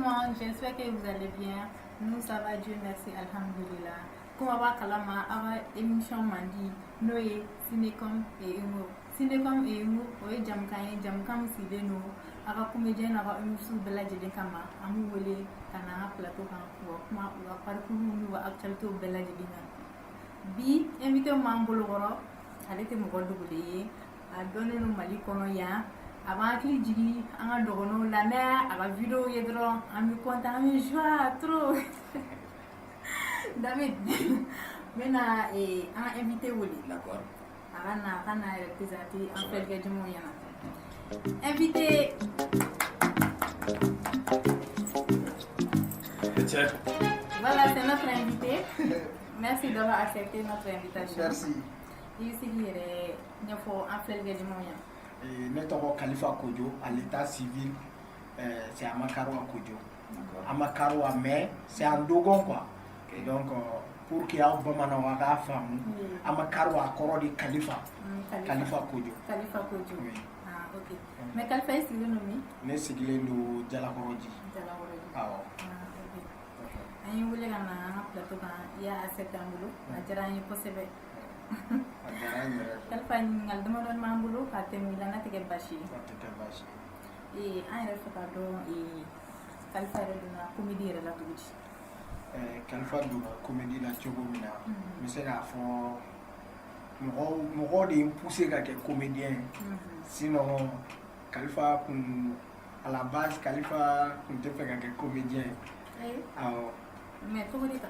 monde, j'espère que vous allez bien. Nous, ça va, Dieu merci, alhamdulillah. Comme on va kalama, avoir émission mandi, Noé, Cinécom et Humour. Cinécom et Humour, oui, Jamkam Sideno, avoir comédien, avoir émission de la Jedekama, Amouwele, Kana, plateau, Wakma, ou à parcours, ou à actualité au Bella Jedina. Bi, invité au Mamboloro, elle était mon rôle de a donné nos Mali Konoya. Avant qu'il dise, on a donné la mer, à la vidéo, il y a drôle, on me content, on me joie trop. David, maintenant, on a invité Woli. D'accord. On a représenté en fait le moyen. Invité. Voilà, c'est notre invité. Merci d'avoir accepté notre invitation. Merci. Ici, il y a un fait le moyen. Notre Khalifa Kodjo à l'état civil, c'est Amakaroua Kodjo. Amakaroua, mais c'est en Dogon quoi. Okay. Donc, pour qu'il y ait un bon manawara femme, Amakaroua Koro de Khalifa. Khalifa Kodjo. Khalifa Kodjo. Oui. Ah, ok. Mais Khalifa est-ce qu'il est nommé? Mais c'est qu'il est le Djalakoroji. Djalakoroji. Ah, ok. Aïe, vous voulez qu'on a un plateau il y a 7 ans, on dirait un possible. Khalifa ngal dama don mambulo ka temi la natige bashi e an refa ka do e Khalifa reduna comédie la tuuti Khalifa do comédie la chogomina mi se la fo mo de pousser ka comédien sinon Khalifa à la base Khalifa te fait ka comédien mais comment dire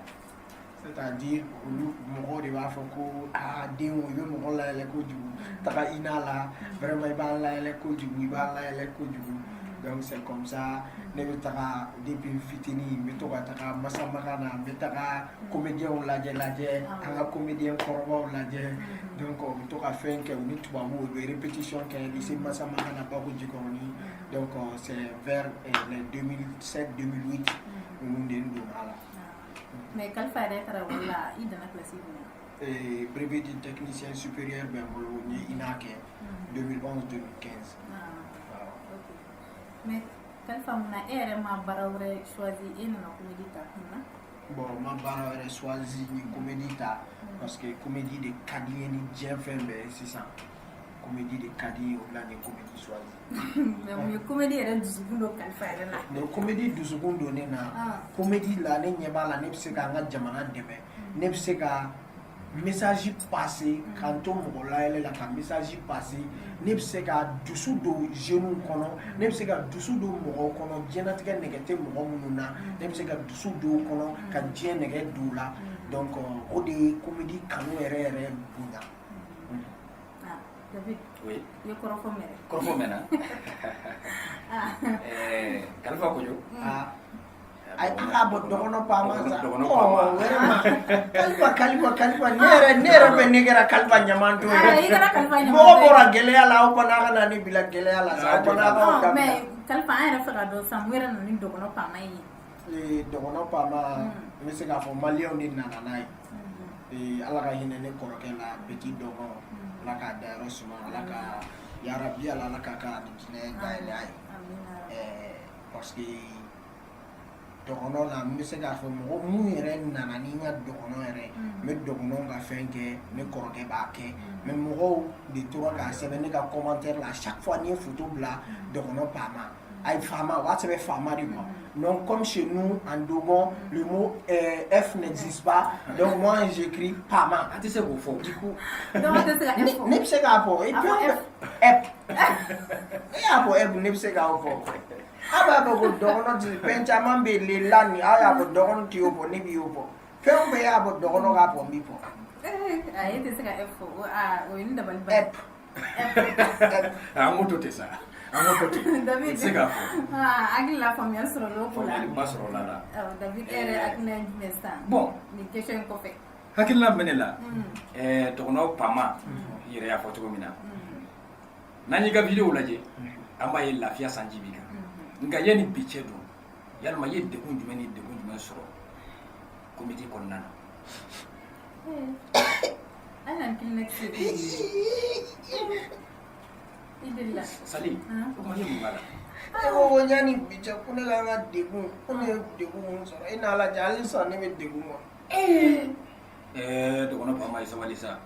c'est-à-dire mɔgɔw de b'a fɔ ko den i bɛ mɔgɔ layɛlɛ kojugu taga ina la vraiment i b'a layɛlɛ kojugu i b'a layɛlɛ kojugu donc c'est comme ça ne bɛ taga depuis fitinin n bɛ to ka taga Masamaga na n bɛ taga comédienw lajɛ an ka comédien kɔrɔbaw lajɛ donc u bɛ to ka fɛn kɛ u ni tubabuw u bɛ répétition kɛ lycée Masamaga na Baku Jikɔrɔni donc c'est vers les 2007-2008 ninnu de donna la. Mais Khalifa est là, il donne la classe. Brevet de technicien supérieur, ben INAK 2011-2015. Ok. Mais Khalifa, ma barre choisi et non comédie. Bon, ma barre choisi une comédie parce que comédie de Kadi ni Jean Fembe, c'est ça. Comédie de Kadi au-delà des comédies choisies. Mais comédie est du secondo Khalifa là. Mais comédie du secondo na. Comédie là ne nyeba la ne se ka nga jamana deme. Ne se ka message passé quand on mola elle la ka message passé. Ne se ka dusu do jeune kono, ne se ka dusu do mo kono jenatika negate mo mununa. Ne se ka dusu do kono ka jien nege dula. Donc o de comédie kanu ere bunya. David, oui. Il y a Korofomena. Korofomena. Khalifa Kodjo. Ay akabo dogono pama sa. Oh, vraiment. Khalifa nere be negera Khalifa nyamanto. Igara Khalifa nyamanto. Mo bora geleya la o bana kana ni bila geleya la sa bana ko. Mais Khalifa ay refa do samwera no ni dogono pama yi. Le dogono pama mi se ka fo malien ni nana nay. Ala ka hinne ne korokela petit dogono. Laka dairo suma laka ya rabbi ala laka ka dine gailai parce que dogono la mi se ka fo mo mu yere nana ni nga dogono yere me dogono ga fenke ne koroke ba ke me mo de trois ga sebe ne ga commentaire la chaque fois ni photo bla dogono pama ay fama wa sebe fama di quoi. Donc comme chez nous en Dogon le mot F n'existe pas, donc moi j'écris Pama. Tu sais quoi faut du coup. Donc c'est F. Ne sais pas pour et puis F. Et après F ne sais pas pour. Aba ba go Dogon di penchaman be le lani aya bo Dogon ti obo ni bi obo. Fe on be ya bo Dogon ga po mi po. Aye te seka F o ni double F. Amoto te ça. David, agli la famille sur le pôle. David est à bon, une question qu'on fait. Hakila Benela, Tono Pama, il y a photo mina. Naniga vidéo laje, Amaye la Fia Sanjibika. Ngayeni Bichedo, Yalmaye de Gundumani de Gunduman Soro, Committee Conana. I don't kill next week. Sali, comment you ko nyani bicha kune nga degun kune degun so ina la jali so ne me degun mo to kono pa mai sama lisa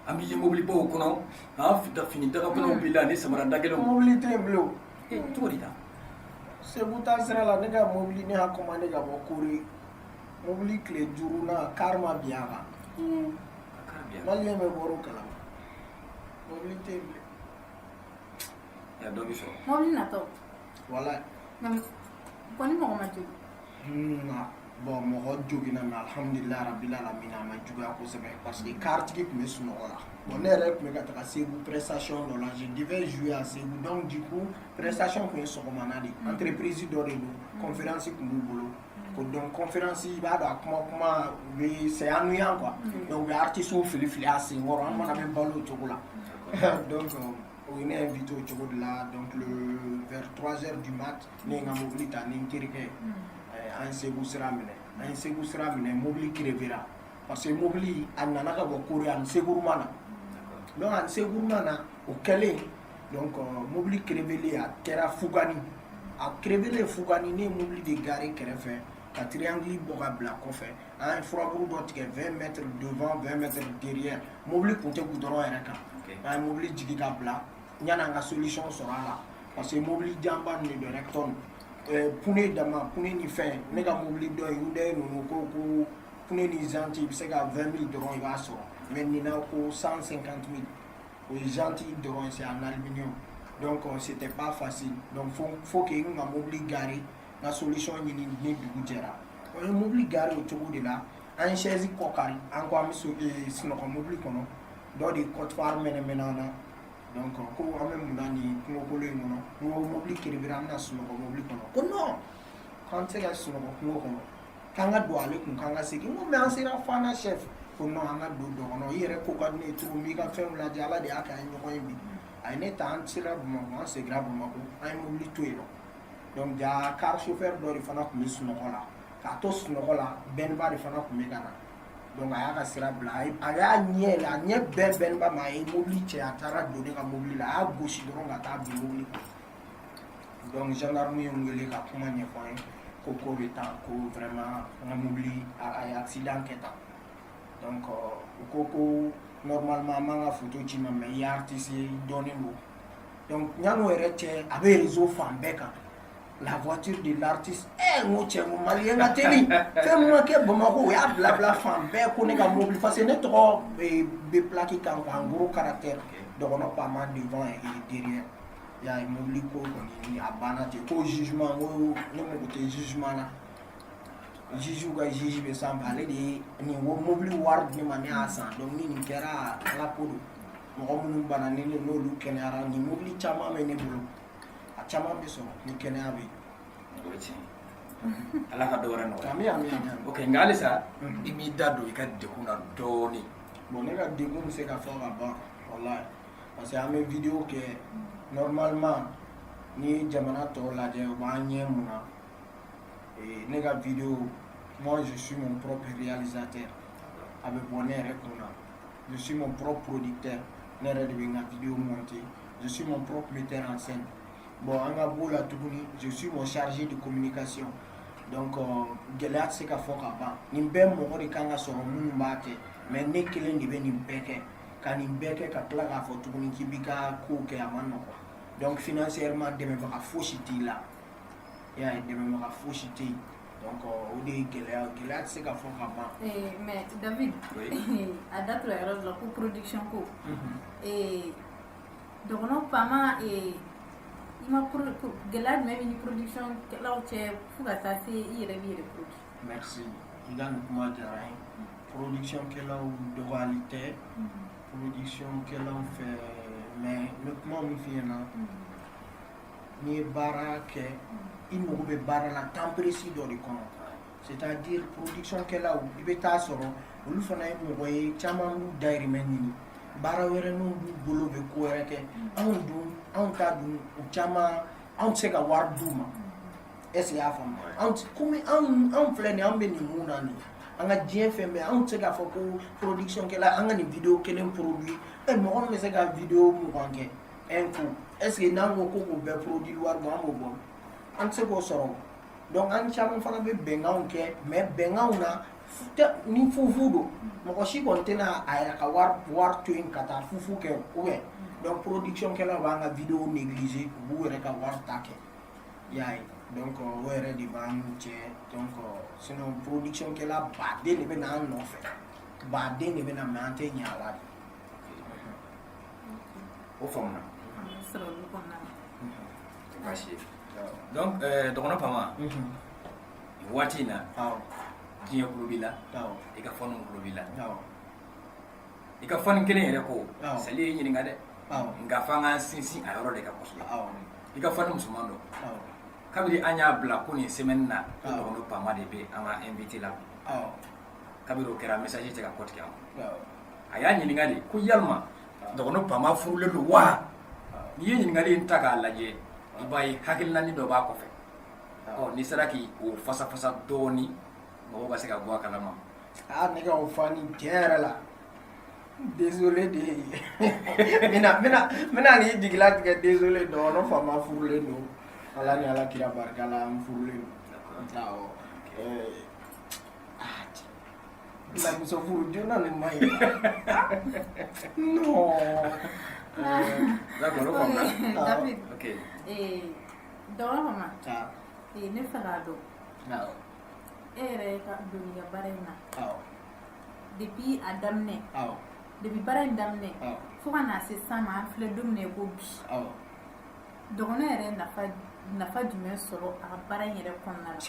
ambi je mobili bo kono ha fita fini daga kono bila ni samara dagelo mobili tremblo to dita se buta sera la ne ga mobili ne ha commandé ga bo kuri mobili clé juru na karma biaga malien me boro kala mobili tremblo ya do biso mobili na to wala koni mo ma ju bon mɔgɔ jogina mais alhamdulillah rabbil alamin a ma juguya kosɛbɛ parce que carte qui tun bɛ sunɔgɔ la bon ne yɛrɛ tun bɛ ka taga Segu prestation dɔ la je devais jouer à Segu donc du coup prestation tun ye sɔgɔmana de entreprise dɔ de don conférence tun b'u bolo ko donc conférence i b'a dɔn a kuma u bɛ c'est ennuyant quoi donc u bɛ artistes fili a sen kɔrɔ an mana bɛ balo o cogo la donc o ye ne invité o cogo de la donc vers 3h du mat ne ye n ka mobili ta ni n terikɛ an Segu sira minɛ mobili crevera parce que mobili a nana ka bɔ Kore ani Seguruma na donc ani Seguruma na o kɛlen donc mobili crevelen a kɛra Fugani ne ye mobili de gare kɛrɛfɛ ka triangle bɔ ka bila kɔfɛ an ye furaburu dɔ tigɛ 20 mètres devant 20 mètres derrière mobili kun tɛ goudron yɛrɛ kan an ye mobili jigi ka bila yan'an ka solution sɔrɔ a la parce que mobili janba nin de don recton pune dama pune ni fɛn ne ka mobili dɔ ye Hyundai ninnu ko pune ni janti i bɛ se ka 20 000 dɔrɔn i b'a sɔrɔ mais nin na ko 150 000 o ye janti dɔrɔn c'est en aluminium donc c'était pas facile donc faut que n ka mobili gare n ka solution ɲini ni dugu jɛra o ye mobili gare o cogo de la an ye chaise kɔ kari an ko an bɛ sunɔgɔ mobili kɔnɔ dɔ de kɔtifari mɛnɛmɛnɛ an na donc ko an bɛ mun na nin kungokolo in kɔnɔ n ko mobili kerevera an bɛna sunɔgɔ mobili kɔnɔ ko non k'an tɛ se ka sunɔgɔ kungo kɔnɔ k'an ka don ale kun k'an ka segin n ko mais an sera Fana chef ko non an ka don dɔ kɔnɔ i yɛrɛ ko ka di ne ye cogo min i ka fɛnw lajɛ ala de y'a kɛ an ye ɲɔgɔn ye bi a ye ne ta an sera Bamakɔ an seginna Bamakɔ an ye mobili to yen nɔ donc ja car chauffeur dɔ de fana tun bɛ sunɔgɔ la k'a to sunɔgɔ la bɛnba de fana tun bɛ ka na donc a y'a ka sira bila a y'a ɲɛ bɛɛ bɛnba ma a ye mobili cɛ a taara don ne ka mobili la a y'a gosi dɔrɔn ka taa bin mobili kɔnɔ donc gendarme ye n wele ka kuma ɲɛfɔ an ye ko bɛ tan ko vraiment n ka mobili a ye accident kɛ tan donc u ko normalement an m'an ka photo ci ma mais i ye artiste ye i dɔnnen don donc ɲan'o yɛrɛ cɛ a bɛ réseau fan bɛɛ kan la voiture de l'artiste n ko cɛ n ko maliyɛn ka teli fɛn min ma kɛ Bamakɔ o y'a bila fan bɛɛ ko ne ka mobili parce que ne tɔgɔ bɛ plaque kan quoi en gros caractère dɔgɔnɔ Pama devant et derrière y'a ye mobili ko kɔni a banna ten ko jugement n ko ne mago tɛ jugement na juge ka juge bɛ sanfɛ ale de ye nin mobili wari di ne ma ne y'a san donc ni nin kɛra ala ko don mɔgɔ minnu bananen n'olu kɛnɛyara nin mobili caman bɛ ne bolo a caman bɛ sɔrɔ ni kɛnɛya bɛ yen ala ka dɔ wɛrɛ nɔgɔya ami ok nka halisa i m'i da don i ka degun na dɔɔni bon ne ka degun bɛ se ka fɔ ka ban wallahi parce que an bɛ vidéo kɛ normalement ni jamana tɔw lajɛ u b'an ɲɛ mun na ne ka vidéo moi je suis mon propre réalisateur a bɛ bɔ ne yɛrɛ kun na je suis mon propre producteur ne yɛrɛ de bɛ n ka vidéo monter je suis mon propre metteur en scène bon an ka b'o la tuguni je suis mon chargé de communication donc gɛlɛya tɛ se ka fɔ ka ban nin bɛɛ mɔgɔ de kan ka sɔrɔ minnu b'a kɛ mais ne kelen de bɛ nin bɛɛ kɛ ka nin bɛɛ kɛ ka tila k'a fɔ tuguni k'i b'i ka kow kɛ a ma nɔgɔn donc financièrement dɛmɛbaga fosi t'i la i y'a ye dɛmɛbaga fosi tɛ yen donc o de ye gɛlɛya tɛ se ka fɔ ka ban. mais David a da tora yɔrɔ dɔ la ko production ko dɔgɔnɔ Pama i ma gɛlɛya jumɛn bɛ ni production kɛlaw cɛ fo ka taa se i yɛrɛ b'i yɛrɛ produit. merci i ka nin kuma diyara n ye production kɛlaw dɔgɔyali tɛ production kɛlaw fɛ mais n bɛ kuma min f'i ɲɛna n'i ye baara kɛ i mago bɛ baara la temps précis dɔ de kɔnɔ c'est à dire production kɛlaw i bɛ taa sɔrɔ olu fana ye mɔgɔ ye caman b'u dayirimɛ ɲini baara wɛrɛ n'u b'u bolo bɛ ko wɛrɛ kɛ anw ta dun u caman anw tɛ se ka wari d'u ma est-ce que i y'a faamu komi anw filɛ nin an bɛ nin mun na nin an ka diɲɛ fɛn bɛɛ anw tɛ se k'a fɔ ko production kɛla an ka nin vidéo kelen produit mɔgɔ min bɛ se ka vidéo 20 kɛ un coup est-ce que n'an ko k'o bɛɛ produit wari bɔ an b'o bɔ an tɛ se k'o sɔrɔ donc an caman fana bɛ bɛnkanw kɛ mais bɛnkanw na ni fufu don mɔgɔ si kɔni tɛna a yɛrɛ ka wari to yen ka taa fufu kɛ ou bien donc production kɛlaw b'an ka vidéo négliger u b'u yɛrɛ ka wari ta kɛ i y'a ye donc o yɛrɛ de b'an cɛ donc sinon production kɛla baden de bɛ na an nɔfɛ baden de bɛ na mais an tɛ ɲɛ a la de. o faamuna sɔrɔ olu kɔnɔna na. baasi ye donc dɔgɔnɔ pama waati in na diɲɛ kulo b'i la i ka fɔni kulo b'i la i ka fɔni kelen yɛrɛ ko sali ye ɲininka dɛ nka f'an ka sinsin a yɔrɔ de ka kosɛbɛ i ka fɔni musoman dɔ kabiri an y'a bila ko nin semaine na ko dɔgɔnɔ pama de bɛ an ka invité la kabiri o kɛra message tɛ ka kɔtigɛ an ma a y'a ɲininka de ko yalima dɔgɔnɔ pama furulen don wa n'i ye ɲininkali in ta k'a lajɛ i b'a ye hakilinaani dɔ b'a kɔfɛ n'i sera k'i o fasafasa dɔɔni mɔgɔw ka se ka bɔ a kalama. ne ka o fani tiɲɛ yɛrɛ la désolé de mina ni jigila tigɛ désolé dɔgɔnɔ fama furulen don ala ni ala kira barika la an furulen don la muso furu joona nin ma ɲi non d'accord o faamuna David ok dɔgɔnɔ fama ne fɛ k'a dɔn e yɛrɛ ka don i ka baara in na depuis a daminɛ depuis baara in daminɛ fo ka na se san ma an filɛ don min na i ko bi dɔgɔnɔ yɛrɛ nafa jumɛn sɔrɔ a ka baara in yɛrɛ kɔnɔna la.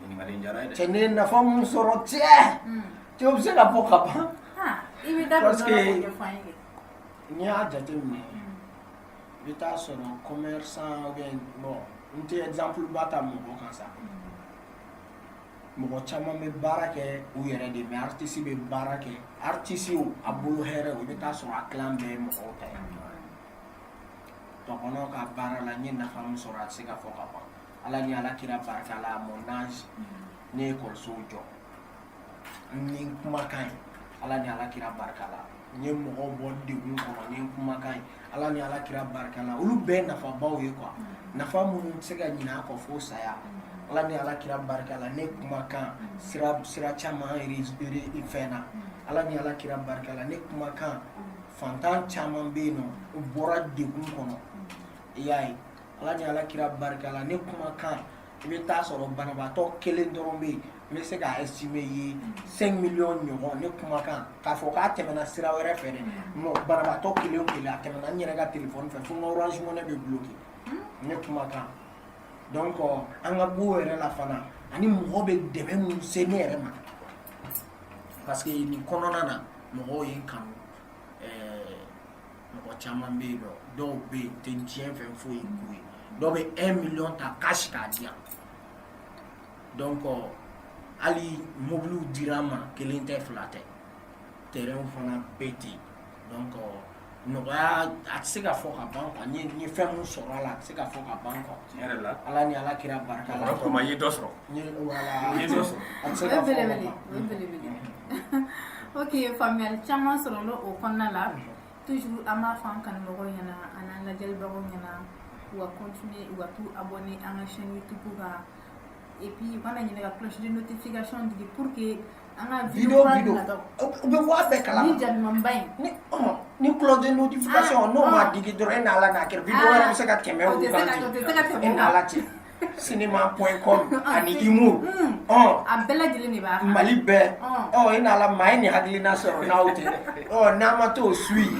ɲininkali in diyara ye dɛ. cɛ ne nafa mun sɔrɔ cɛ o bɛ se ka fɔ ka ban. i bɛ da don dɔ la k'o ɲɛfɔ an ye. n'i y'a jateminɛ i bɛ taa sɔrɔ commerçant ou bien bon n tɛ exemple ba ta mɔgɔ kan sa mɔgɔ caman bɛ baara kɛ u yɛrɛ de mais artiste bɛ baara kɛ artiste a bolo hɛrɛ i bɛ taa sɔrɔ a kilan bɛɛ ye mɔgɔw ta ye dɔgɔnɔ ka baara la n ye nafa min sɔrɔ a tɛ se ka fɔ ka ban ala ni ala kira barika la mon âge ne ye ekɔlisow jɔ ni n kumakan ye ala ni ala kira barika la n ye mɔgɔw bɔ degun kɔnɔ ni n kumakan ye ala ni ala kira barika la olu bɛɛ nafabaw ye quoi nafa minnu tɛ se ka ɲinɛ a kɔ fo saya ala ni ala kira barika la ne kumakan sira caman fɛn na ala ni ala kira barika la ne kumakan fantan caman bɛ yen nɔ u bɔra degun kɔnɔ i y'a ye ala ni ala kira barika la ne kumakan i bɛ taa sɔrɔ banabaatɔ kelen dɔrɔn bɛ yen n bɛ se k'a estimé ye 5 millions ɲɔgɔn ne kumakan k'a fɔ k'a tɛmɛna sira wɛrɛ fɛ dɛ banabaatɔ kelen o kelen a tɛmɛna n yɛrɛ ka téléphone fɛ fo n ka orange money bɛ bloqué ne kumakan donc an ka b'o yɛrɛ la fana ani mɔgɔ bɛ dɛmɛ mun se ne yɛrɛ ma parce que nin kɔnɔna na mɔgɔw ye n kanu mɔgɔ caman bɛ yen nɔ dɔw bɛ yen tɛ diɲɛ fɛn foyi k'u ye dɔw bɛ 1 million ta cash k'a di yan donc hali mobiliw dira n ma kelen tɛ fila tɛ terrain fana bɛ ten donc nɔgɔya a tɛ se ka fɔ ka ban quoi n ye fɛn mun sɔrɔ a la a tɛ se ka fɔ ka ban quoi tiɲɛ yɛrɛ la ala ni ala kira barika la dɔgɔnɔ pama i ye dɔ sɔrɔ n ye voilà i ye dɔ sɔrɔ a tɛ se ka fɔ ka ban o ye belebele ok faamuyali caman sɔrɔla o kɔnɔna la toujours an b'a fɔ an kanubagaw ɲɛna an n'an lajɛlibagaw ɲɛna u ka continuer u ka t'u abonner an ka chaîne YouTube kan et puis u kana ɲinɛ ka cloche de notification digi pour que an ka vidéo nataw u bɛ bɔ a bɛɛ kalama ni jabimanba in ni cloche de notification n'o ma digi dɔrɔn e n'ala n'a kɛra vidéo wɛrɛ bɛ se ka tɛmɛ o kan ten e n'ala cɛ cinéma.com ani Humour a bɛɛ lajɛlen de b'a kan Mali bɛɛ e n'ala maa ye nin hakilina sɔrɔ n'aw tɛ n'an ma t'o suit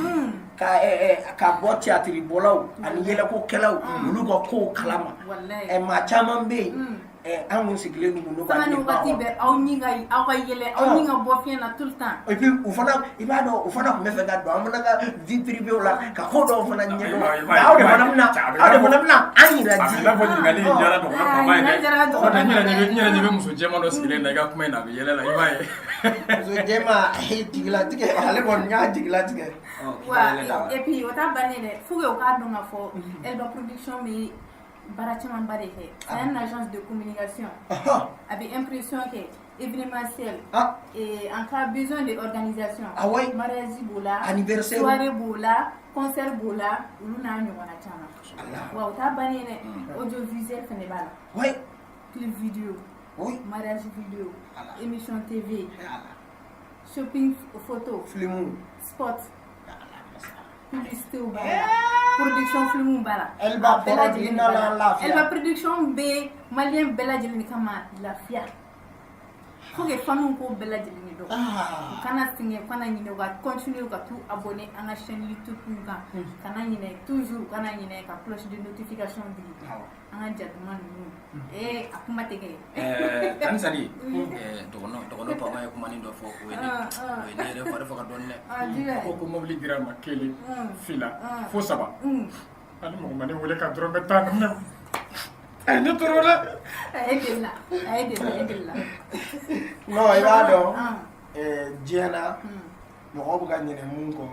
ka bɔ théâtre bɔlaw ani yɛlɛkokɛlaw olu ka kow kalama maa caman bɛ yen an kun sigilen ninnu n'o b'a ɲɛ wagati bɛ aw ni ka yɛlɛ aw ni ka bɔ fiɲɛ na tout le temps et puis u fana i b'a dɔn u fana tun bɛ fɛ ka don an fana ka vie privée la ka ko dɔw fana ɲɛdɔn mais aw de fana bɛna an yɛrɛ di i n'a fɔ ɲininkali in diyara dɔgɔnɔ pama ye dɛ n yɛrɛ ɲɛ bɛ muso jɛman dɔ sigilen na i ka kuma in na a bɛ yɛlɛ la i b'a ye muso jɛman jigilatigɛ ale kɔni y'a jigilatigɛ wa et puis o t'a bannen dɛ fo que o k'a dɔn k'a fɔ Elba Production bɛ baara camanba de kɛ c'est une agence de communication a bɛ impression kɛ événementiel. Ah. Et en cas besoin d'organisation. Ah ouais. Mariage bola, Anniversaire. soirée bola, concert bola, luna nyona chama. Wow, ta banene audiovisuel fene bala. Oui. Clip vidéo. Oui. Mariage vidéo. Allah. Émission TV. Allah. Shopping photo. Film. Spot. Publicité ou bala. Production film ou bala. Elle va produire dans la Elle va production B malien bella jelini kama la fia. Faut que fanu ko bella jelini do. Kana singe kana nyine ga continue ka tout abonner à la chaîne YouTube nga. Kana nyine toujours kana nyine ka cloche de notification digi. Anga jadman nu. Akuma tege. Kanisani tokono pa ma kuma ni do fo ko ni ne re fa ka donne ko mobili dirama kele fila fo saba ani mo ma ne wole ka dron beta ne ani torola Edela. Non, il va donc Diana mɔgɔ bɛ ka ɲinɛ mun kɔ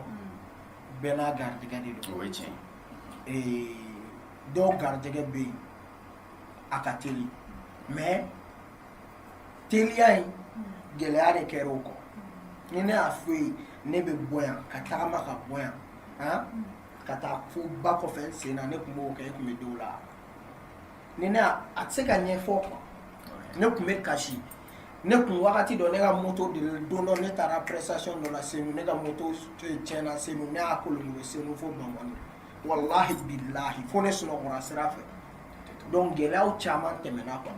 bɛɛ n'a garijɛgɛ de don. O ye tiɲɛ. Dɔw garijɛgɛ bɛ yen a ka teli mais teliya in gɛlɛya de kɛra o kɔ. Ni ne y'a fɔ ye ne bɛ bɔ yan ka tagama ka bɔ yan ka taa fo ba kɔfɛ n sen na ne tun b'o kɛ e tun bɛ dɔw la. Ni ne a tɛ se ka ɲɛfɔ quoi. Ne tun bɛ kasi. Ne kun wagati dɔ ne ka moto de don dɔ ne taara prestation dɔ la Senu ne ka moto tiɲɛna Senu ne y'a kolongo Senu fo Bamani wallahi billahi fo ne sunɔgɔra sira fɛ donc gɛlɛyaw caman tɛmɛna quoi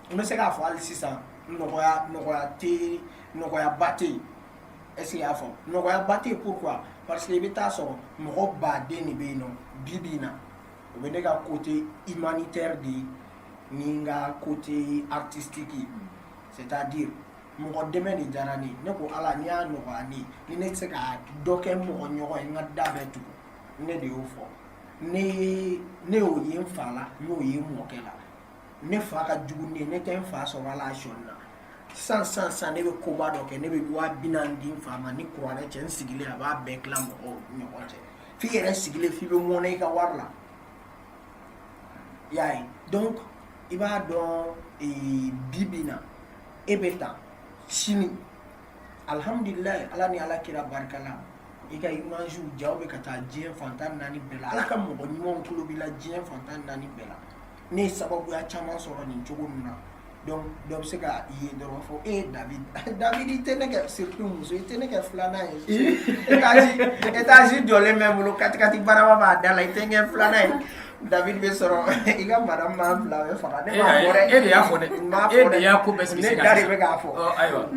n bɛ se k'a fɔ hali sisan nɔgɔyaba tɛ yen est-ce que i y'a fɔ nɔgɔyaba tɛ yen pourquoi parce que i bɛ taa sɔrɔ mɔgɔ baden de bɛ yen nɔ bi bi in na o bɛ ne ka côté humanitaire de ye ni n ka côté artistique ye. C'est-à-dire mɔgɔ dɛmɛ de diyara ne ye ne ko ala n'i y'a nɔgɔya ne ye ni ne tɛ se ka dɔ kɛ mɔgɔ ɲɔgɔn ye n ka da bɛɛ tugu ne de y'o fɔ ne y'o ye n fa la n y'o ye n mɔkɛ la ne fa ka jugu ne ye ne tɛ n fa sɔrɔ ala sɔnni na sisan ne bɛ koba dɔ kɛ ne bɛ 40,000 di n fa ma ni kuranɛ cɛ n sigilen a b'a bɛɛ tila mɔgɔw ɲɔgɔn cɛ f'i yɛrɛ sigilen f'i bɛ mɔnɛ i ka wari la i y'a ye donc i b'a dɔn bi bi in na e bɛ ta sini alhamdulilayi ala ni ala kira barika la i ka image jaw bɛ ka taa diɲɛ fantan 4 bɛɛ la ala ka mɔgɔ ɲumanw tulo b'i la diɲɛ fantan 4 bɛɛ la ne ye sababuya caman sɔrɔ nin cogo ninnu na donc dɔ bɛ se ka ye dɔrɔn fɔ David i tɛ ne kɛ surtout muso i tɛ ne kɛ filanan ye étage jɔlen bɛ n bolo katikati barama b'a da la i tɛ n kɛ filanan ye David bɛ sɔrɔ i ka madame m'a bila a bɛ faga ne m'a fɔ dɛ e de y'a fɔ dɛ e de y'a ko bɛɛ sigi ne da de bɛ k'a fɔ ayiwa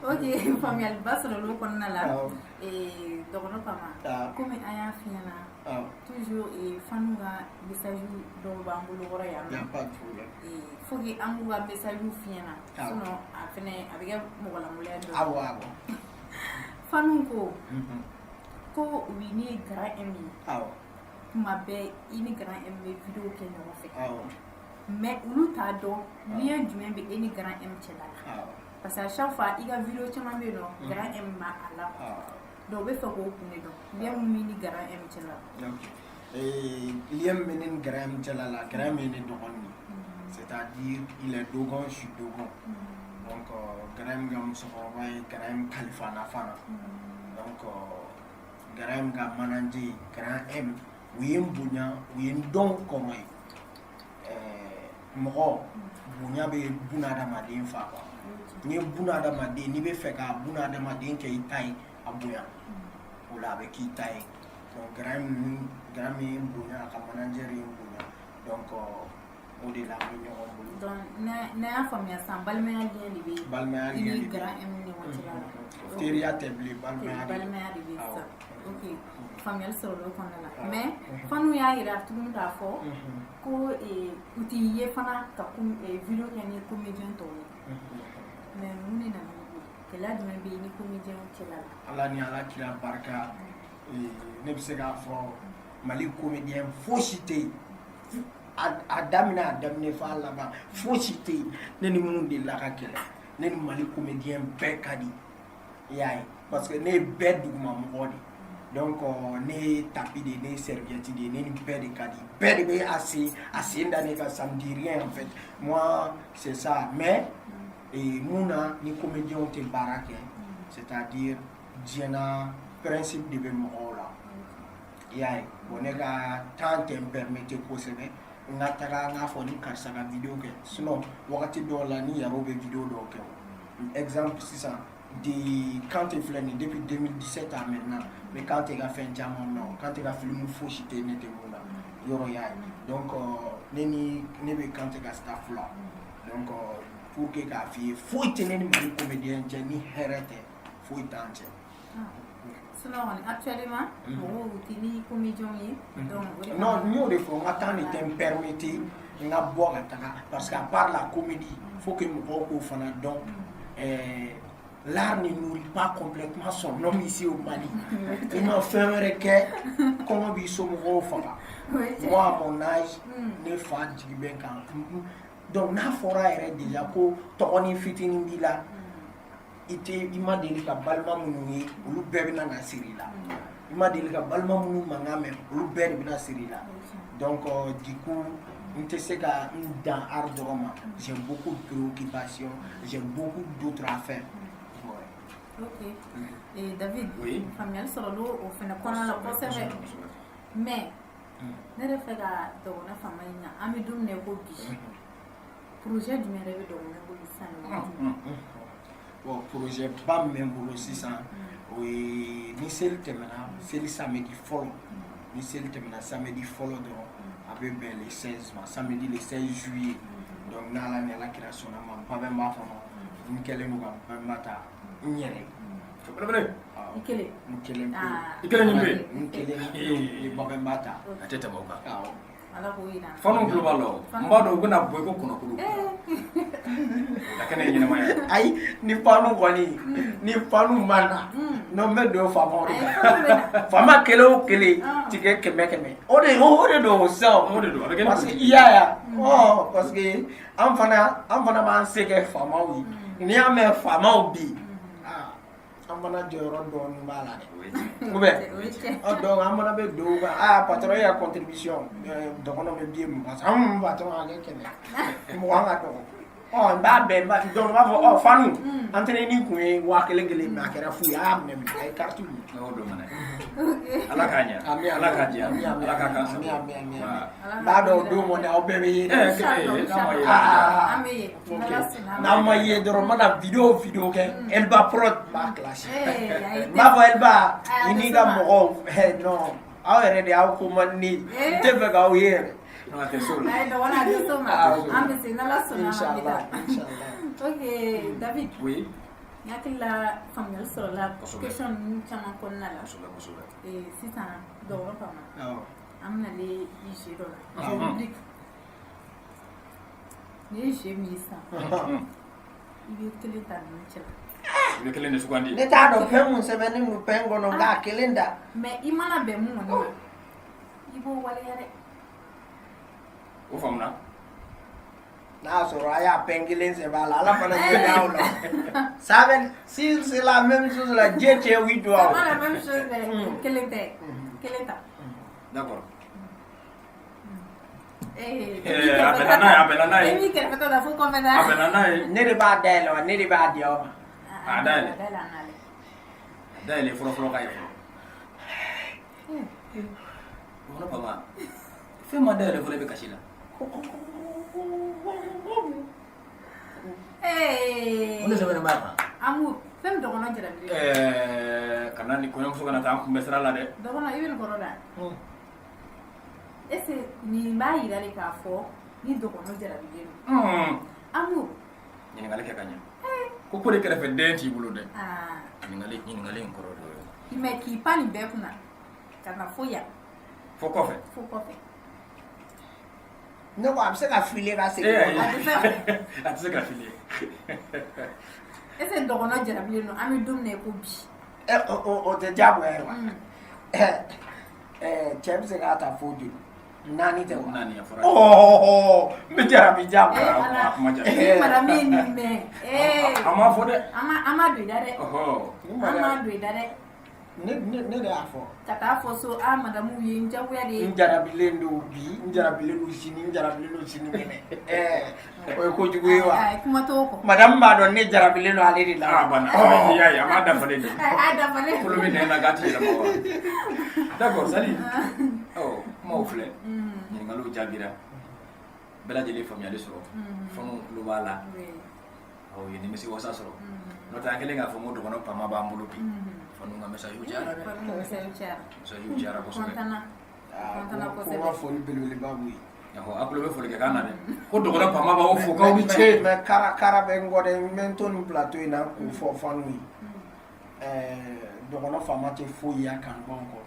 Ok, faamuyaliba sɔrɔ olu kɔnɔna la dɔgɔnɔ kama komi an y'a f'i ɲɛna toujours fanu ka message dɔw b'an bolo kɔrɔ yan nɔ faut que an b'u ka message f'i ɲɛna sinon a fɛnɛ a bɛ kɛ mɔgɔlankolon dɔ awɔ fanu ko u ni Grand M ye kuma bɛɛ i ni Grand M bɛ vidéo kɛ ɲɔgɔn fɛ mais olu t'a dɔn lien jumɛn bɛ e ni Grand M cɛla la parce que à chaque fois i ka vidéo caman bɛ yen nɔ Grand M ma a la donc u bɛ fɛ k'o kun de dɔn lien min b'i ni Grand M cɛla la lien min bɛ ne ni Grand M cɛla la Grand M ye ne dɔgɔnin ye c'est-à-dire il est dogon je suis dogon donc Grand M ka musokɔrɔba ye Grand M kalifa na fana donc Grand M ka manager ye Grand M u ye n bonya u ye n dɔn kɔrɔ ye mɔgɔ bonya bɛ buna adamaden fa quoi n'i ye buna adamaden n'i bɛ fɛ ka buna adamaden kɛ i ta ye a bonya o la a bɛ k'i ta ye donc Grand M ye n bonya a ka manager ye n bonya donc o de la an bɛ ɲɔgɔn bolo. donc n'a y'a faamuya sisan balimaya lien de bɛ i ni Grand M ni ɲɔgɔn cɛ la. teriya tɛ bilen balimaya de bɛ sisan ok faamuyali sɔrɔ olu kɔnɔna la mais fanu y'a yira tuguni k'a fɔ ko u t'i ye fana ka vidéo kɛ ni comédien tɔw ye mais mun de nana ni gɛlɛya jumɛn bɛ yen ni comédien cɛla la. ala ni ala kira barika ne bɛ se k'a fɔ Mali comédien fosi tɛ yen a daminɛ f'a laban fosi tɛ yen ne ni minnu delila ka kɛlɛ ne ni Mali comédien bɛɛ ka di i y'a ye parce que ne ye bɛɛ dugumamɔgɔ de donc ne ye tapis de ye ne ye serviette de ye ne ni bɛɛ de ka di bɛɛ de bɛ a sen da ne kan ça me dit rien en fait moi c'est ça mais et Mouna, ni comédien te baraque, c'est-à-dire, Diana, principe de Bemola. Yay, on est à tant de permettre pour se mettre. On a fait une vidéo. Sinon, on va te donner une vidéo. Exemple, c'est ça. Quand tu es depuis 2017 à maintenant, mais quand tu as fait un diamant, quand tu as fait une fausse, tu es donc, quand tu as staff là. Donc, pour que tu aies faut tenir une comédien, ni hérité, faut y tenter. Actuellement, vous êtes comédien. Non, nous, on attend les temps permettre de boire parce qu'à part la comédie, il faut que nous fassions donc. L'art ne nourrit pas complètement son homme ici au Mali. Il m'a fait un requin, comment il se moi, à mon âge, ne fais bien quand. Donc, na fora déjà pour ton fitting bila. Il m'a dit que Balma Mouni, ou le bébé dans la série là. Il m'a dit que Balma Mouni Mangame, ou le bébé dans la série là. Donc, du coup, je sais que dans l'art de roman, j'ai beaucoup de préoccupations, j'ai beaucoup d'autres affaires. Ok. Et David, oui. Famille Solo, au fin de compte, la procédure. Mais, ne le fait pas de la famille, Amidou n'est pas obligé. Projet du mérite de l'Union. Bon, projet pas même pour 600. Oui, ni c'est le thème là, c'est le samedi follow. Ni c'est le thème là, samedi follow de avec les 16 samedi le 16 juillet. Donc, dans la création, on va pas même faire une quelle nous va matin. Nyere. Ikele. Babembata. Atete boka. Ala ko ina. Fanu globalo. Mbado guna boy ko kono kulu. Lakane nyina maya. Ai ni fanu kwani. Ni fanu mana. No me do fama. Fama kele o kele. Tike keme. Ode do so. Ode do. Parce que iya. Oh, parce que am fana man seke fama wi. Ni ame fama obi. Amana joro don bala de donc amana be do patron ya contribution donc on me bien parce patron a kene mo anga do ba be ba donc va fanu entraîner ni ku wa kele ma kera fu ya même ay carte ni do mana ala kanya ala kaka ba do mo na obebe na ma ye do mana vidéo ke elle va prod ma classe ma elle va ini ga mo non awere de aw ko man ni te be ga oyer no te solo ay do wana de soma ambe sinala sona inshallah ok David oui yakila famille sur la question chama konna la Sola. et si ça doro pama amna le ije do la public ni je mi sa ibi kele ta no chela ibi kele ne sugandi ne ta do pemu se beni mu pengo no ga kelenda mais imana be mu no ibo wala yare o famna na so raya pengilin se bala ala fana je dawo saben si c'est la même chose la jeche wi do c'est la même chose keleta d'accord apelana e mi che fatto da fu come da apelana ne de ba delo ne de ba dio dale folo kay wala pama fe ma dale folo be kashila on se vena mama amu fem do kono jara bi kana ni kono so kana ta ko mesra la de do kono ibel ko roda ese ni mai dale ka fo ni do kono jara bi amu ni ngale ke kanya ko ko de kere fe denti bulo de ni ngale ko rodo ime ki pani be kuna kana fo ya fo ko fe no am se ka filer la se atse ka filer ese do kono jara bi no ami dum ne ko bi o te jabu chem se ka ta fodi nani te nani ya fora me jara bi jabu mara mi ni me ama fo de ama do dare ama do dare ne de y'a fɔ ka taa fɔ so madamu ye n jagoya de n jarabilen don bi n jarabilen don sini n jarabilen don sini kɛnɛ o ye kojugu ye wa kuma t'o kɔ madamu b'a dɔn ne jarabilen don ale de la bana i y'a ye a m'a dafalen de a dafalen kolo min nɛn na k'a ti yɛlɛma wa d'accord Sali kumaw filɛ ɲininkaliw jaabira bɛɛ lajɛlen faamuyali sɔrɔ fɛnw tulo b'a la u ye nimisi wasa sɔrɔ n'o tɛ an kɛlen k'a fɔ n ko dɔgɔnɔ pama b'an bolo bi fanu ka message cayara dɛ message cayara kosɛbɛ ko ma foli belebeleba b'u ye a tulo bɛ folikɛkan na dɛ ko dɔgɔnɔ pama b'aw fo k'aw ni ce mais kara bɛ n kɔ dɛ n bɛ n to nin plateau in na k'o fɔ fanu ye dɔgɔnɔ fama tɛ foyi y'a kanubaw kɔ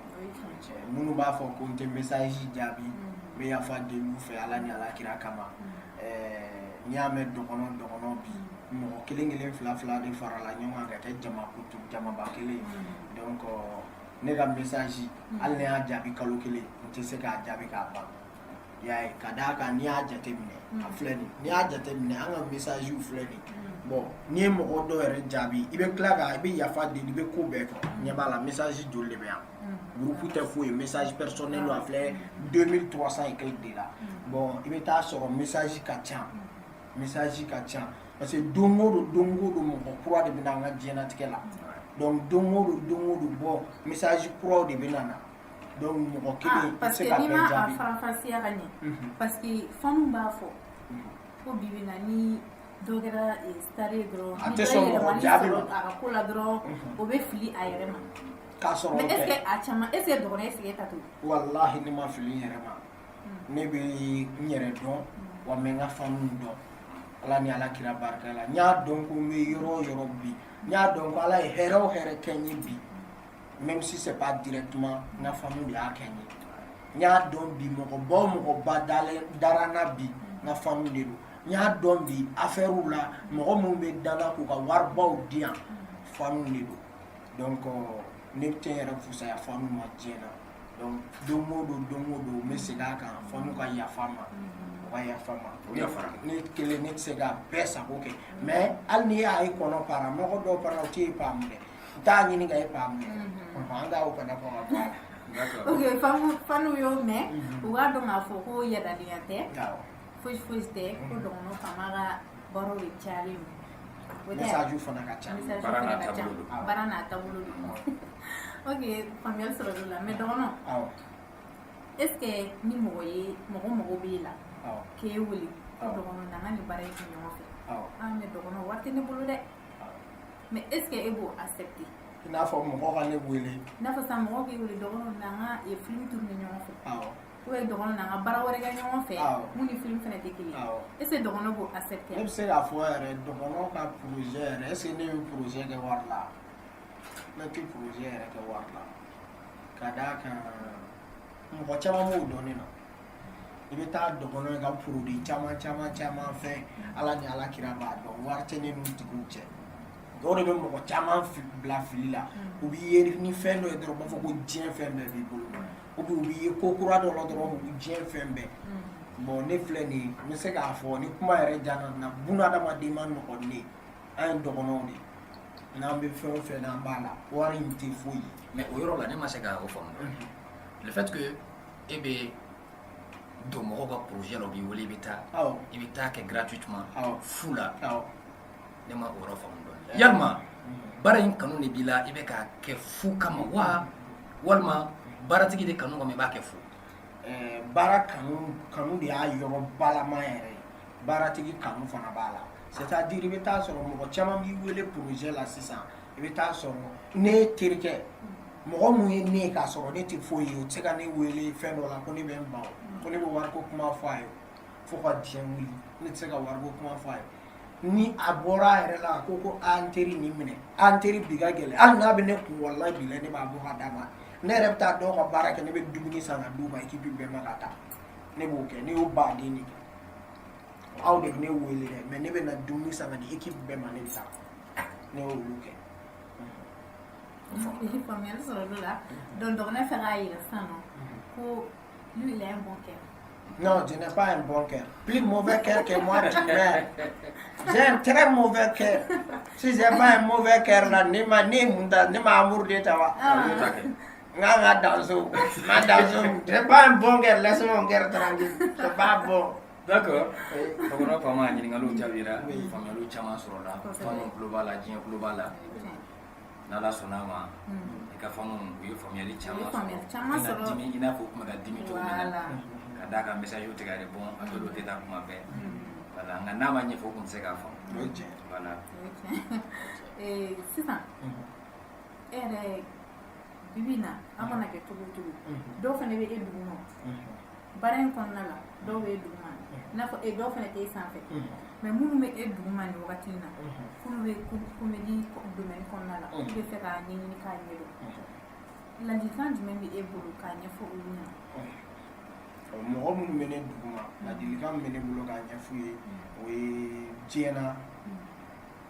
minnu b'a fɔ ko n tɛ message jaabi n bɛ yafa deli u fɛ ala ni alakira kama n'i y'a mɛn dɔgɔnɔ bi mɔgɔ kelen fila de farala ɲɔgɔn kan ka kɛ jamaba kelen donc ne ka message hali ne y'a jaabi kalo kelen n tɛ se k'a jaabi k'a ban y'a ye ka d'a kan n'i y'a jateminɛ a filɛ nin n'i y'a jateminɛ an ka message filɛ nin bon n'i ye mɔgɔ dɔw yɛrɛ jaabi i bɛ tila ka i bɛ yafa deli i bɛ ko bɛɛ kɔ ɲɛ b'a la message joli de bɛ yan groupe tɛ foyi message personnel a filɛ 2300 et quelques de la bon i bɛ taa sɔrɔ message ka ca parce que don o don mɔgɔ kura de bɛ na an ka diɲɛlatigɛ la donc don o don bon message kuraw de bɛ na donc mɔgɔ kelen i tɛ se ka bɛɛ jaabi parce que n'i ma a faranfasiya ka ɲɛ parce que fanu b'a fɔ ko bi bi na ni dɔ kɛra star ye dɔrɔn a tɛ sɔn mɔgɔ jaabi ma a ka ko la dɔrɔn o bɛ fili a yɛrɛ ma k'a sɔrɔ o tɛ mais est ce que a caman est ce que dɔgɔnɔ est ce que e ta to walahi ne ma fili n yɛrɛ ma ne bɛ n yɛrɛ dɔn wa n bɛ n ka fanu dɔn ala ni ala kira barika la n y'a dɔn ko n bɛ yɔrɔ o yɔrɔ bi n y'a dɔn ko ala ye hɛrɛ o hɛrɛ kɛ n ye bi même si c'est pas directement n ka fanu de y'a kɛ n ye n y'a dɔn bi mɔgɔba dara n na bi n ka fanu de don n y'a dɔn bi affaire la mɔgɔ minnu bɛ dala k'u ka waribaw di yan fanu de don donc ne tɛ n yɛrɛ fusaya fanu ma diɲɛ na donc don o don n bɛ segin a kan fanu ka yafa ma o ka yafa ma ne kelen ne tɛ se ka bɛɛ sago kɛ mais hali n'i y'a ye kɔnɔ para mɔgɔ dɔw para o tɛ e pa minɛ n t'a ɲini ka e pa minɛ an ka o kana fɔ ka bɔ a la. ok fanu y'o mɛn u b'a dɔn k'a fɔ ko yadalenya tɛ foyi tɛ ko dɔgɔnɔ fama ka baro de cayalen don message fana ka ca baara n'a taabolo don ok faamuyali sɔrɔ o la mais dɔgɔnɔ est ce que ni mɔgɔ b'e la k'e wele ko dɔgɔnɔ na n ka nin baara in kɛ ɲɔgɔn fɛ mais dɔgɔnɔ wari tɛ ne bolo dɛ mais est ce que e b'o accepter i n'a fɔ mɔgɔ ka ne wele i n'a fɔ sisan mɔgɔ k'i wele dɔgɔnɔ na n ka film tourner ɲɔgɔn fɛ ou bien dɔgɔnɔ na n ka baara wɛrɛ kɛ ɲɔgɔn fɛ mun ni film fana tɛ kelen ye est ce que dɔgɔnɔ b'o accepter ne bɛ se k'a fɔ yɛrɛ dɔgɔnɔ ka projet yɛrɛ est ce que ne bɛ projet kɛ wari la ne tɛ projet yɛrɛ kɛ wari la ka d'a kan mɔgɔ caman b'o dɔn ne na i bɛ taa dɔgɔnɔ ka produit caman fɛ ala ni ala kira b'a dɔn wari tɛ ne n'u tigiw cɛ dɔw de bɛ mɔgɔ caman bila fili la u b'i ye ni fɛn dɔ ye dɔrɔn u b'a fɔ ko diɲɛ fɛn bɛɛ b'i bolo ou bien u b'i ye ko kura dɔ la dɔrɔn u diɲɛ fɛn bɛɛ bon ne filɛ nin ye n bɛ se k'a fɔ ni kuma yɛrɛ jara na bunadamaden ma nɔgɔn ne an ye dɔgɔnɔw de n'an bɛ fɛn o fɛn n'an b'a la wari in tɛ foyi mais o yɔrɔ la ne ma se k'a o faamu le fait que e bɛ don mɔgɔw ka projet la u b'i wele i bɛ taa kɛ gratuitement fu la ne ma o yɔrɔ faamu dɔɔnin yalima baara in kanu de b'i la i bɛ k'a kɛ fu kama wa walima baaratigi de kanu kama i b'a kɛ fu baara kanu de y'a yɔrɔ balama yɛrɛ ye baaratigi kanu fana b'a la c'est à dire i bɛ taa sɔrɔ mɔgɔ caman b'i wele projet la sisan i bɛ taa sɔrɔ ne ye terikɛ mɔgɔ mun ye ne ye k'a sɔrɔ ne tɛ foyi ye o tɛ se ka ne wele fɛn dɔ la ko ne bɛ n ban ko ne bɛ wariko kuma fɔ a ye fo ka diɲɛ wuli ne tɛ se ka wariko kuma fɔ a ye ni a bɔra a yɛrɛ la ko an teri nin minɛ an teri bi ka gɛlɛn hali n'a bɛ ne kun walahi bilahi ne b'a bɔ ka d'a ma ne yɛrɛ bɛ taa dɔw ka baara kɛ ne bɛ dumuni san ka d'u ma équipe bɛɛ ma ka taa ne b'o kɛ ne y'o baden de kɛ aw de bɛ ne wele dɛ mais ne bɛ na dumuni san ka di équipe bɛɛ ma ne bɛ taa ne y'olu kɛ. faamuyali sɔrɔ o la donc dɔgɔnɔ fɛ k'a yira sisan nɔ ko lui il est un bon cœur Non, je n'ai pas un bon cœur. Plus mauvais cœur que moi, tu meurs. J'ai un très mauvais cœur. Si j'ai pas un mauvais cœur là, ni ma amour de tawa. Nga danso. J'ai pas un bon cœur, laisse mon cœur tranquille. C'est pas bon. D'accord. Tɔgɔnɔ fama ɲininkaliw jaabira faamuyaliw caman sɔrɔla fɛnw tulo b'a la diɲɛ tulo b'a la n'ala sɔnna a ma i ka fɛnw u ye faamuyali caman sɔrɔ i n'a fɔ u tun bɛ ka dimi cogo min na ka d'a kan message tigɛ de bon a dɔw tɛ taa kuma bɛɛ voilà nka n'a ma ɲɛfɔ u tun tɛ se k'a faamu voilà sisan e yɛrɛ bibi na an mana kɛ cogo o cogo dɔw fana bɛ e duguma baara in kɔnɔna la dɔw bɛ e duguma i n'a fɔ dɔw fana tɛ e sanfɛ mais minnu bɛ e duguma nin wagati in na k'olu bɛ comédie domaine kɔnɔna la olu bɛ fɛ k'a ɲɛɲini k'a ɲɛdɔn ladilikan jumɛn bɛ e bolo k'a ɲɛfɔ olu ɲɛna mɔgɔ minnu bɛ ne duguma ladilikan min bɛ ne bolo k'a ɲɛf'u ye o ye diɲɛ na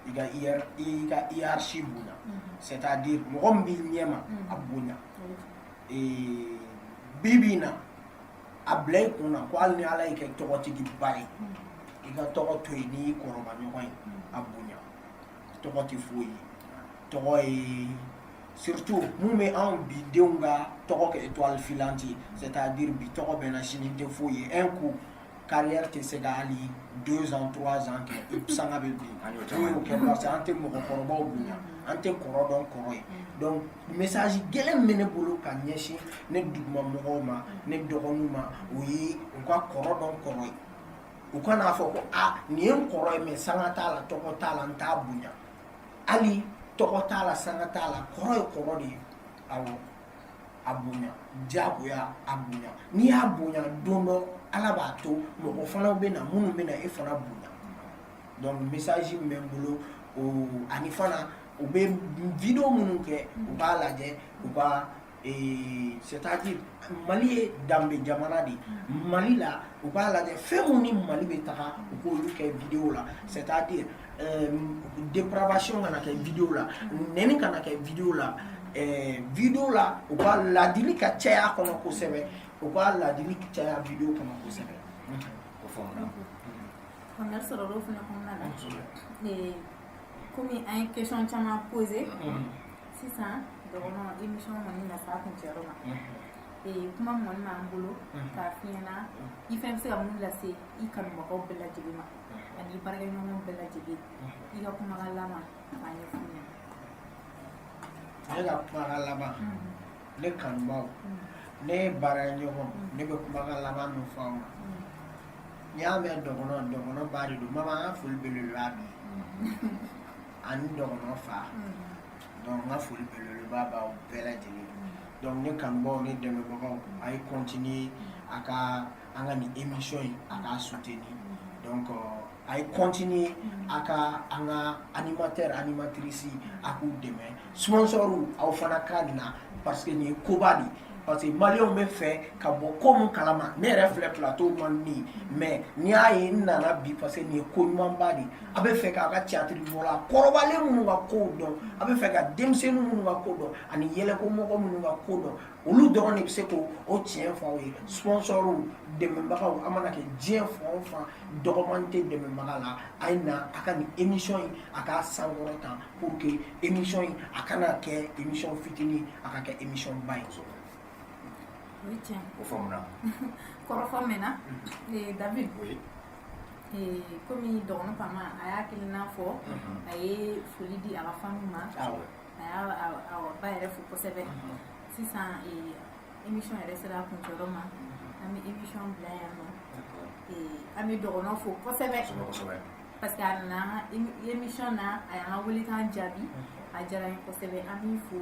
i ka hiérarchie bonya c'est-à-dire mɔgɔ min b'i ɲɛma a bonya bibi in na a bila i kun na ko hali ni ala y'i kɛ tɔgɔtigiba ye i ka tɔgɔ to yen n'i kɔrɔba ɲɔgɔn ye a bonya tɔgɔ tɛ foyi ye tɔgɔ ye surtout mun bɛ anw bi denw ka tɔgɔ kɛ étoile filante ye c'est-à-dire bi tɔgɔ bɛ na sini tɛ foyi ye un coup carrière tɛ se ka hali 2 ans 3 ans kɛ i sanga bɛ bin an y'o kɛ parce que an tɛ mɔgɔkɔrɔbaw bonya an tɛ kɔrɔ dɔn kɔrɔ ye donc message gɛlɛn bɛ ne bolo ka ɲɛsin ne duguma mɔgɔw ma ne dɔgɔninw ma o ye u ka kɔrɔ dɔn kɔrɔ ye u kana fɔ ko nin ye n kɔrɔ ye mais sanga t'a la tɔgɔ t'a la n t'a bonya hali tɔgɔ t'a la sanga t'a la kɔrɔ ye kɔrɔ de ye awɔ a bonya diyagoya a bonya n'i y'a bonya don dɔ ala b'a to mɔgɔ fana bɛ na minnu bɛ na e fana bonya donc message min bɛ n bolo ani fana u bɛ video minnu kɛ u b'a lajɛ u ka c'est-à-dire Mali ye danbe jamana de Mali la u b'a lajɛ fɛn mun ni Mali bɛ taga u k'olu kɛ video la c'est-à-dire dépravation kana kɛ video la nɛni kana kɛ video la video la u ka ladili ka caya kɔnɔ kosɛbɛ u ka ladili caya video kɔnɔ kosɛbɛ o faamu faamuyali sɔrɔ olu fana kɔnɔna la komi an ye question caman posé sisan dɔgɔnɔ émission kɔni na s'a kuncɛyɔrɔ ma kuma kɔni b'an bolo k'a f'i ɲɛna i fɛnɛ bɛ se ka mun lase i kanubagaw bɛɛ lajɛlen ma ani i baarakɛɲɔgɔnw bɛɛ lajɛlen i ka kumakan laban k'a ɲɛf'u ɲɛna ne ka kumakan laban ne kanubaw ne baaraɲɔgɔn ne bɛ kumakan laban min fɔ aw ma n'i y'a mɛn dɔgɔnɔ ba de don mama an ka foli belebeleba bi ani dɔgɔnɔ fa donc n ka foli belebeleba b'aw bɛɛ lajɛlen donc ne kanubaw ne dɛmɛbagaw a ye continuer a ka an ka nin émission in a k'a soutenir donc a ye continuer a ka an ka animateur animatrice a k'u dɛmɛ sponsor aw fana ka na parce que nin ye koba de parce que maliyɛnw bɛ fɛ ka bɔ ko mun kalama ne yɛrɛ filɛ plateau man di mais n'i y'a ye n nana bi parce que nin ye ko ɲumanba de a bɛ fɛ k'a ka théâtre bɔ la kɔrɔbalen minnu ka kow dɔn a bɛ fɛ ka denmisɛnnin minnu ka ko dɔn ani yɛlɛkomɔgɔ minnu ka ko dɔn olu dɔrɔn de bɛ se k'o tiɲɛ fɔ aw ye sponsor dɛmɛbagaw a mana kɛ diɲɛ fan o fan dɔgɔman tɛ dɛmɛbaga la a ye na a ka nin émission in a k'a sankɔrɔta pour que émission in a kana kɛ émission fitinin a ka kɛ émission ba ye. o faamuna kɔrɔfɔ mɛnna David komi dɔgɔnɔ Pama a y'a hakilina fɔ a ye foli di a ka famille ma a y'a ba yɛrɛ fo kosɛbɛ sisan émission yɛrɛ sera kuncɛyɔrɔ ma an bɛ émission bila yan nɔ an bɛ dɔgɔnɔ fo kosɛbɛ parce que a nana émission na a y'an ka welekan jaabi a diyara n ye kosɛbɛ an b'i fo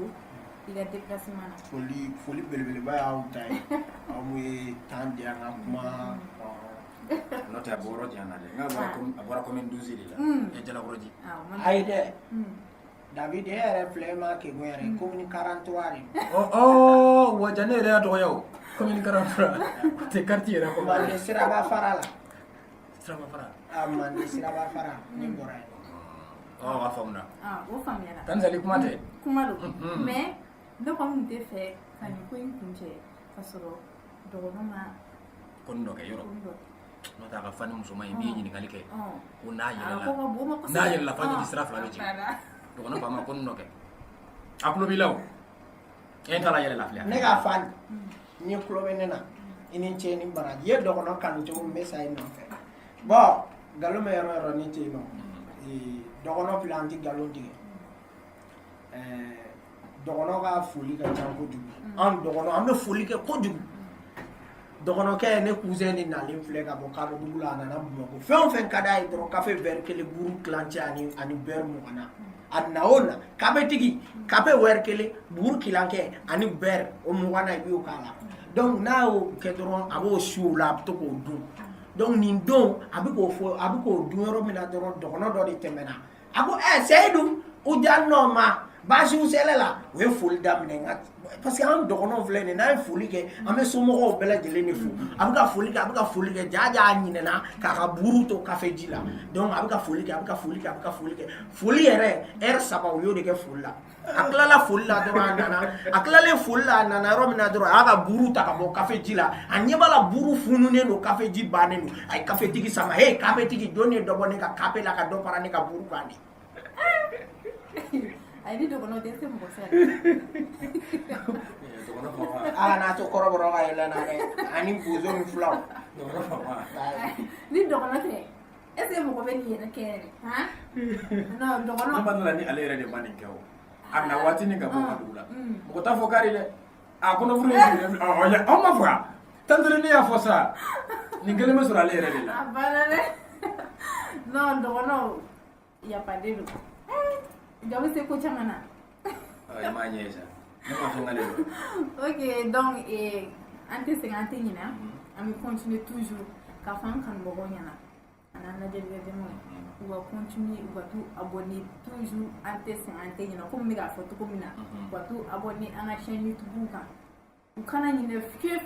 i ka déplacement na foli belebeleba y'aw ta ye aw ye temps di an ka kuma n'o tɛ a bɔ yɔrɔ diyan na dɛ a bɔra commune 12 de la Jalakɔrɔji ayi dɛ David e yɛrɛ filɛ e ma kɛ bonya yɛrɛ commune 43 de wa ja ne yɛrɛ y'a dɔgɔya o commune 43 o tɛ quartier yɛrɛ kɔnɔ Mande Siraba fara la Siraba fara Mande Siraba fara ne bɔra yen b'a faamuna o faamuyara tan sali kuma tɛ kuma don mais ne kɔni tun tɛ fɛ ka nin ko in kuncɛ ka sɔrɔ dɔgɔnɔ ma ko ndo ke yoro no ta ka fani musoma yi bi ɲininkali kɛ ko n'a yɛlɛla fa ɲini sira fila bɛ jigin dɔgɔnɔ fa ma ko ndo ke a kulo b'i la o e ta la yɛlɛ lafiya ne ka fan ni kulo bɛ ne na i ni ce ni baraji ye dɔgɔnɔ kanu cogo min bɛ sa i nɔfɛ bon galon bɛ yɔrɔ o yɔrɔ ni ce yen nɔ dɔgɔnɔ filɛ an tɛ galon tigɛ dɔgɔnɔ ka foli ka ca kojugu an dɔgɔnɔ an bɛ foli kɛ kojugu dɔgɔnɔkɛ ne cousin ni nalen filɛ ka bɔ Kadɔdugu la a nana Bamakɔ fɛn o fɛn ka d'a ye dɔrɔn kafe verre kelen buru kilancɛ ani verre 20 na a na o na kafe tigi kafe verre kelen buru kilancɛ ani verre o 20 na i b'o k'a la donc n'a y'o kɛ dɔrɔn a b'o su o la a bɛ to k'o dun donc nin don a bɛ k'o dun yɔrɔ min na dɔrɔn dɔgɔnɔ dɔ de tɛmɛna a ko Seyidu u ja nɔ ma baasiw sɛlɛ la o ye foli daminɛ nka parce que an dɔgɔnɔw filɛ nin n'a ye foli kɛ an bɛ somɔgɔw bɛɛ lajɛlen de fo a bɛ ka foli kɛ jaja a ɲinɛna k'a ka buru to kafe ji la donc a bɛ ka foli kɛ foli yɛrɛ heure 3 o y'o de kɛ foli la a tilala foli la dɔrɔn a tilalen foli la a nana yɔrɔ min na dɔrɔn a y'a ka buru ta ka bɔ kafe ji la a ɲɛ b'a la buru fununen don kafe ji bannen don a ye kafe tigi sama hey kafe tigi jɔn de ye dɔ bɔ ne ka kafe la ka dɔ fara ne ka buru kan de. Ai di dɔgɔnɔ tɛ se mɔgɔ sɛ n'a to kɔrɔbɔrɔ ka yɛlɛ na dɛ ani bozo ni fulaw ni dɔgɔnɔ tɛ est ce que mɔgɔ bɛ nin yɛrɛ kɛ yɛrɛ non dɔgɔnɔ ne ma ni ale yɛrɛ de ma nin kɛ o a na waati ni ka bɔ ka dugu la mɔgɔ t'a fɔ kari dɛ a kɔnɔfuru ye aw ma fɔ wa tantɛnɛ ne y'a fɔ sa nin kelen bɛ sɔrɔ ale yɛrɛ de la a banna dɛ non dɔgɔnɔ yafaden don jamu se ko caman na i m'a ɲɛ sa ne ma fɛn ka le don ok donc an tɛ sɛgɛn an tɛ ɲinɛ an bɛ continuer toujours k'a fɔ an kanubagaw ɲɛna ani an lajɛlikɛjɛmaw u ka continuer u ka t'u abonner toujours an tɛ sɛgɛn an tɛ ɲinɛ komi n bɛ k'a fɔ cogo min na u ka t'u abonner an ka chaîne YouTube kan u kana ɲinɛ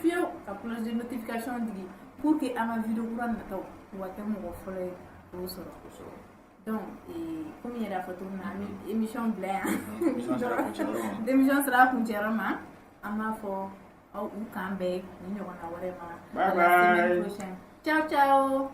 fiyewu ka cloche de notification digi pour que an ka vidéo kura nataw u ka kɛ mɔgɔ fɔlɔ ye k'o sɔrɔ donc comme yɛrɛ fɔ cogo min na an bɛ émission bila yan démission sera a kuncɛyɔrɔ ma an b'a fɔ aw u kan bɛn ni ɲɔgɔnna wɛrɛ ma bye bye ciao ciao